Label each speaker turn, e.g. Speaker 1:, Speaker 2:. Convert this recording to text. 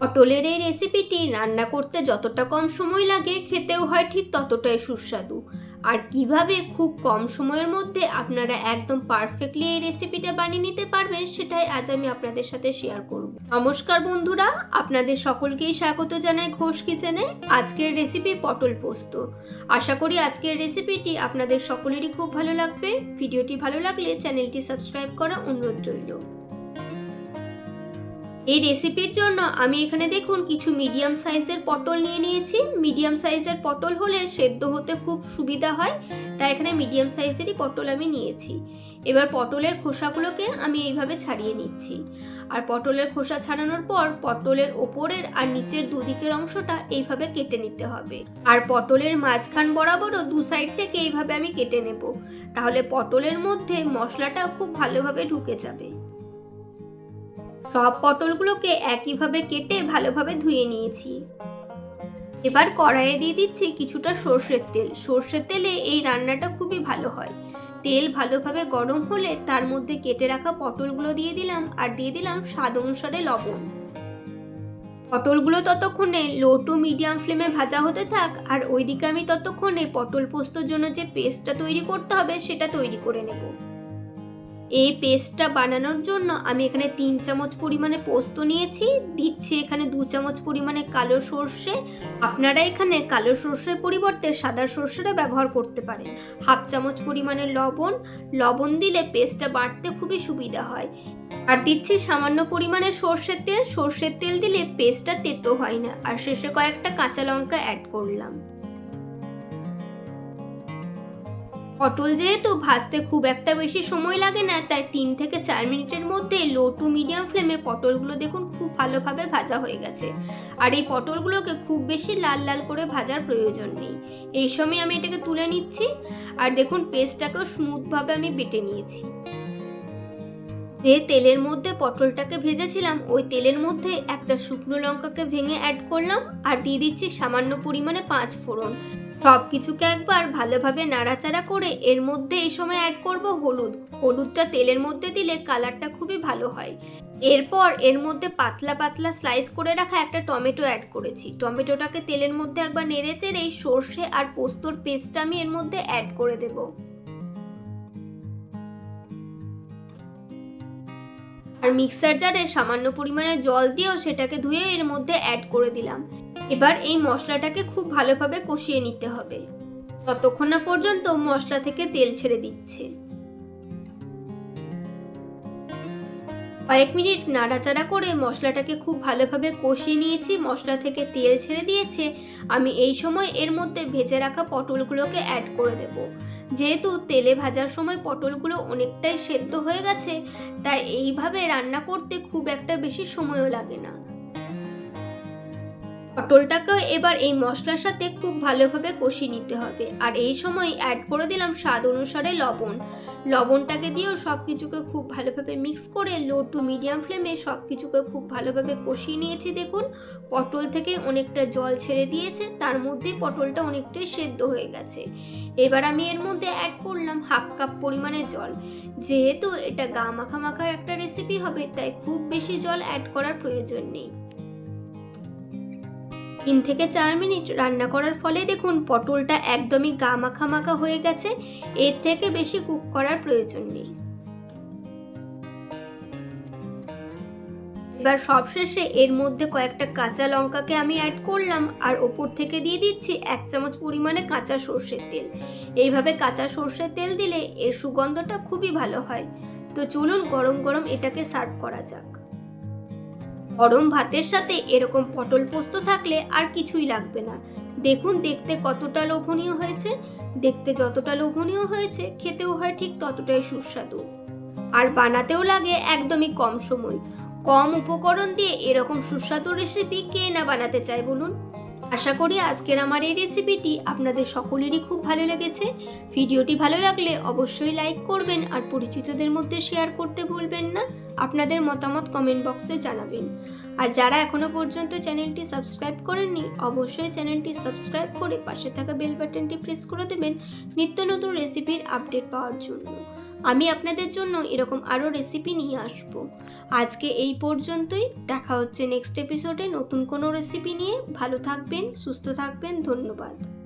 Speaker 1: পটলের এই রেসিপিটি রান্না করতে যতটা কম সময় লাগে খেতেও হয় ঠিক ততটাই সুস্বাদু। আর কিভাবে খুব কম সময়ের মধ্যে আপনারা একদম পারফেক্টলি এই রেসিপিটা বানিয়ে নিতে পারবেন সেটাই আজ আমি আপনাদের সাথে শেয়ার করব। নমস্কার বন্ধুরা, আপনাদের সকলকেই স্বাগত জানাই ঘোষ কিচেনে। আজকের রেসিপি পটল পোস্ত। আশা করি আজকের রেসিপিটি আপনাদের সকলেরই খুব ভালো লাগবে। ভিডিওটি ভালো লাগলে চ্যানেলটি সাবস্ক্রাইব করা অনুরোধ রইল। এই রেসিপির জন্য আমি এখানে দেখুন কিছু মিডিয়াম সাইজের পটল নিয়ে নিয়েছি। মিডিয়াম সাইজের পটল হলে সেদ্ধ হতে খুব সুবিধা হয়, তাই এখানে মিডিয়াম সাইজেরই পটল আমি নিয়েছি। এবার পটলের খোসাগুলোকে আমি এইভাবে ছাড়িয়ে নিচ্ছি। আর পটলের খোসা ছাড়ানোর পর পটলের ওপরের আর নিচের দুদিকের অংশটা এইভাবে কেটে নিতে হবে। আর পটলের মাঝখান বরাবরও দু সাইড থেকে এইভাবে আমি কেটে নেব, তাহলে পটলের মধ্যে মশলাটা খুব ভালোভাবে ঢুকে যাবে। সব পটলগুলোকে একইভাবে কেটে ভালোভাবে ধুয়ে নিয়েছি। এবার কড়াইয়ে দিয়ে দিচ্ছি কিছুটা সর্ষের তেল। সর্ষের তেলে এই রান্নাটা খুবই ভালো হয়। তেল ভালোভাবে গরম হলে তার মধ্যে কেটে রাখা পটলগুলো দিয়ে দিলাম, আর দিয়ে দিলাম স্বাদ অনুসারে লবণ। পটলগুলো ততক্ষণে লো টু মিডিয়াম ফ্লেমে ভাজা হতে থাক, আর ওইদিকে আমি ততক্ষণে পটল পোস্তর জন্য যে পেস্টটা তৈরি করতে হবে সেটা তৈরি করে নেব। এই পেস্টটা বানানোর জন্য আমি এখানে 3 চামচ পরিমাণে পোস্ত নিয়েছি। দিচ্ছি এখানে 2 চামচ পরিমাণে কালো সর্ষে। আপনারা এখানে কালো সর্ষের পরিবর্তে সাদা সর্ষেটা ব্যবহার করতে পারেন। হাফ চামচ পরিমাণে লবণ। লবণ দিলে পেস্টটা বাটতে খুবই সুবিধা হয়। আর দিচ্ছি সামান্য পরিমাণে সর্ষের তেল। সর্ষের তেল দিলে পেস্টটা তেতো হয় না। আর শেষে কয়েকটা কাঁচা লঙ্কা অ্যাড করলাম। পটল যেহেতু ভাজতে খুব একটা বেশি সময় লাগে না, তাই 3 থেকে 4 মিনিটের মধ্যে লো টু মিডিয়াম ফ্লেমে পটলগুলো দেখুন খুব ভালোভাবে ভাজা হয়ে গেছে। আর এই পটলগুলোকে খুব বেশি লাল লাল করে ভাজার প্রয়োজন নেই। এই সময় আমি এটাকে তুলে নিচ্ছি। আর দেখুন পেস্টটাকেও স্মুথভাবে আমি বেটে নিয়েছি। যে তেলের মধ্যে পটলটাকে ভেজেছিলাম ওই তেলের মধ্যে একটা শুকনো লঙ্কাকে ভেঙে অ্যাড করলাম, আর দিয়ে দিচ্ছি সামান্য পরিমাণে 5 ফোড়ন। সব কিছুকে একবার ভালোভাবে নাড়াচাড়া করে এর মধ্যে এই সময় অ্যাড করব হলুদ। হলুদটা তেলের মধ্যে দিলে কালারটা খুবই ভালো হয়। এরপর এর মধ্যে পাতলা পাতলা স্লাইস করে রাখা একটা টমেটো অ্যাড করেছি। টমেটোটাকে তেলের মধ্যে একবার নেড়ে চেড়ে এই সর্ষে আর পোস্তর পেস্টটা আমি এর মধ্যে অ্যাড করে দেবো। আর মিক্সার জারে সামান্য পরিমাণে জল দিয়েও সেটাকে ধুয়ে এর মধ্যে অ্যাড করে দিলাম। এবার এই মশলাটাকে খুব ভালোভাবে কষিয়ে নিতে হবে, ততক্ষণ না পর্যন্ত মশলা থেকে তেল ছেড়ে দিচ্ছে। কয়েক মিনিট নাড়াচাড়া করে মশলাটাকে খুব ভালোভাবে কষিয়ে নিয়েছি। মশলা থেকে তেল ছেড়ে দিয়েছে। আমি এই সময় এর মধ্যে ভেজে রাখা পটলগুলোকে অ্যাড করে দেব। যেহেতু তেলে ভাজার সময় পটলগুলো অনেকটাই সেদ্ধ হয়ে গেছে, তাই এইভাবে রান্না করতে খুব একটা বেশি সময়ও লাগে না। পটলটাকে এবার এই মশলার সাথে খুব ভালোভাবে কষিয়ে নিতে হবে। আর এই সময় অ্যাড করে দিলাম স্বাদ অনুসারে লবণ। লবণটাকে দিয়েও সব কিছুকে খুব ভালোভাবে মিক্স করে লো টু মিডিয়াম ফ্লেমে সব কিছুকে খুব ভালোভাবে কষিয়ে নিয়েছি। দেখুন পটল থেকে অনেকটা জল ছেড়ে দিয়েছে, তার মধ্যে পটলটা অনেকটাই সেদ্ধ হয়ে গেছে। এবার আমি এর মধ্যে অ্যাড করলাম হাফ কাপ পরিমাণে জল। যেহেতু এটা গা মাখা মাখার একটা রেসিপি হবে, তাই খুব বেশি জল অ্যাড করার প্রয়োজন নেই। 3 থেকে 4 মিনিট রান্না করার ফলে দেখুন পটলটা একদমই গা মাখা মাখা হয়ে গেছে। এর থেকে বেশি কুক করার প্রয়োজন নেই। এবার সবশেষে এর মধ্যে কয়েকটা কাঁচা লঙ্কাকে আমি অ্যাড করলাম, আর ওপর থেকে দিয়ে দিচ্ছি 1 চামচ পরিমাণে কাঁচা সর্ষের তেল। এইভাবে কাঁচা সর্ষের তেল দিলে এর সুগন্ধটা খুবই ভালো হয়। তো চলুন গরম গরম এটাকে সার্ভ করা যাক। গরম ভাতের সাথে এরকম পটল পোস্ত থাকলে আর কিছুই লাগবে না। দেখুন দেখতে কতটা লোভনীয় হয়েছে। দেখতে যতটা লোভনীয় হয়েছে খেতেও হয় ঠিক ততটাই সুস্বাদু। আর বানাতেও লাগে একদমই কম সময়। কম উপকরণ দিয়ে এরকম সুস্বাদু রেসিপি কে না বানাতে চায় বলুন। আশা করি আজকের আমার এই রেসিপিটি আপনাদের সকলেরই খুব ভালো লেগেছে। ভিডিওটি ভালো লাগলে অবশ্যই লাইক করবেন, আর পরিচিতদের মধ্যে শেয়ার করতে ভুলবেন না। আপনাদের মতামত কমেন্ট বক্সে জানাবেন। আর যারা এখনো পর্যন্ত চ্যানেলটি সাবস্ক্রাইব করেননি, অবশ্যই চ্যানেলটি সাবস্ক্রাইব করে পাশে থাকা বেল বাটনটি প্রেস করে দেবেন নিত্য নতুন রেসিপির আপডেট পাওয়ার জন্য। আমি আপনাদের জন্য এরকম আরও রেসিপি নিয়ে আসব। আজকে এই পর্যন্তই, দেখা হচ্ছে নেক্সট এপিসোডে নতুন কোনো রেসিপি নিয়ে। ভালো থাকবেন, সুস্থ থাকবেন, ধন্যবাদ।